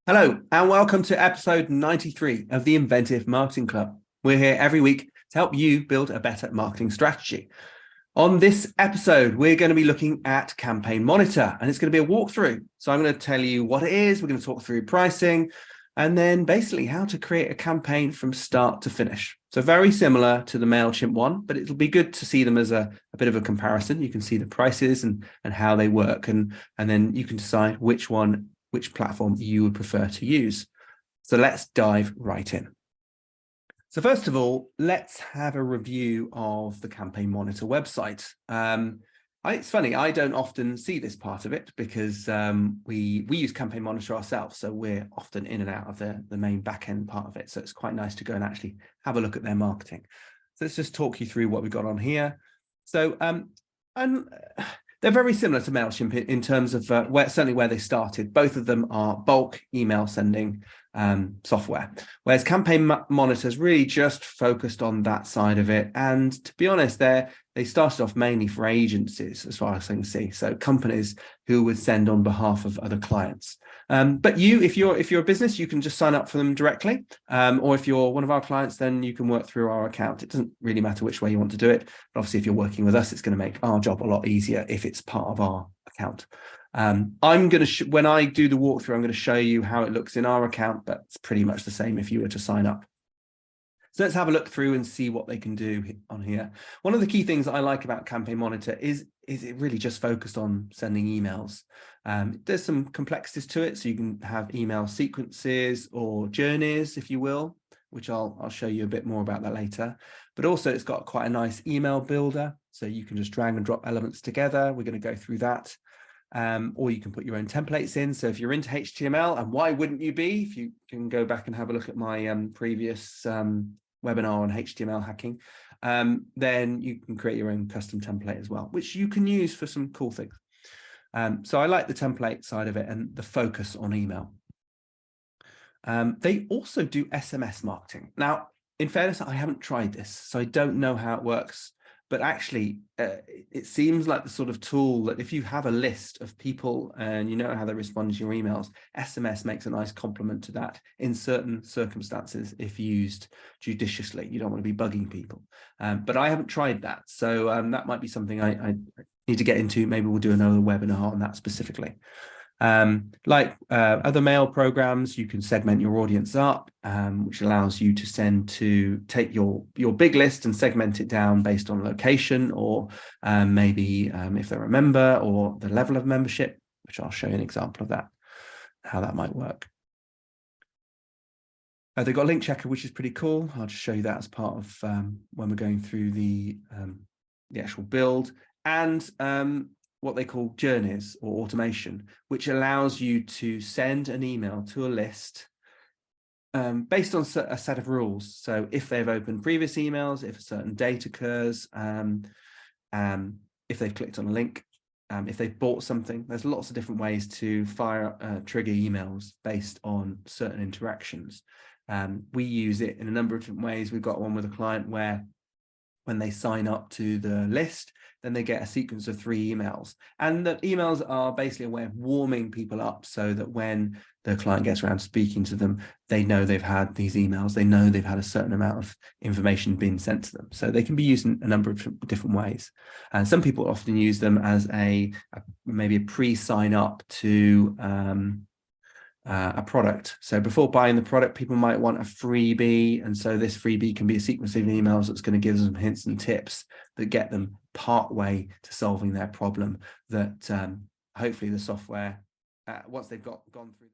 Hello, and welcome to episode 93 of the Inventive Marketing Club. We're here every week to help you build a better marketing strategy. On this episode, we're going to be looking at Campaign Monitor, and it's going to be a walkthrough. So I'm going to tell you what it is, we're going to talk through pricing, and then basically how to create a campaign from start to finish. So very similar to the MailChimp one, but it'll be good to see them as a bit of a comparison. You can see the prices and how they work, and then you can decide which platform you would prefer to use. So let's dive right in. So first of all, let's have a review of the Campaign Monitor website. It's funny, I don't often see this part of it because we use Campaign Monitor ourselves, so we're often in and out of the main back-end part of it. So it's quite nice to go and actually have a look at their marketing. So let's just talk you through what we've got on here. So they're very similar to MailChimp in terms of certainly where they started. Both of them are bulk email sending software, whereas Campaign Monitor is really just focused on that side of it. And to be honest, they started off mainly for agencies, as far as I can see, so companies who would send on behalf of other clients. But if you're a business, you can just sign up for them directly, or if you're one of our clients, then you can work through our account. It doesn't really matter which way you want to do it, but obviously if you're working with us, it's going to make our job a lot easier if it's part of our account. I'm going to when I do the walkthrough, I'm going to show you how it looks in our account, but it's pretty much the same if you were to sign up. So let's have a look through and see what they can do on here. One of the key things that I like about Campaign Monitor is it really just focused on sending emails. There's some complexities to it, so you can have email sequences or journeys, if you will, which I'll show you a bit more about that later. But also it's got quite a nice email builder, so you can just drag and drop elements together. We're going to go through that. Or you can put your own templates in. So if you're into HTML, and why wouldn't you be? If you can go back and have a look at my previous webinar on HTML hacking, then you can create your own custom template as well, which you can use for some cool things. So I like the template side of it and the focus on email. They also do SMS marketing. Now, in fairness, I haven't tried this, so I don't know how it works. But actually, it seems like the sort of tool that if you have a list of people and you know how they respond to your emails, SMS makes a nice complement to that in certain circumstances if used judiciously. You don't want to be bugging people. But I haven't tried that. So that might be something I need to get into. Maybe we'll do another webinar on that specifically. Like other mail programs, you can segment your audience up, which allows you to take your big list and segment it down based on location, or maybe if they're a member, or the level of membership, which I'll show you an example of that, how that might work. They've got a link checker, which is pretty cool. I'll just show you that as part of when we're going through the actual build, and what they call journeys or automation, which allows you to send an email to a list based on a set of rules. So if they've opened previous emails, if a certain date occurs, if they've clicked on a link, if they've bought something, there's lots of different ways to trigger emails based on certain interactions. We use it in a number of different ways. We've got one with a client where when they sign up to the list, then they get a sequence of 3 emails. And the emails are basically a way of warming people up so that when the client gets around speaking to them, they know they've had these emails. They know they've had a certain amount of information being sent to them. So they can be used in a number of different ways. And some people often use them as maybe a pre-sign up to a product. So before buying the product, people might want a freebie, and so this freebie can be a sequence of emails that's going to give them hints and tips that get them part way to solving their problem, that hopefully the software, once they've gone through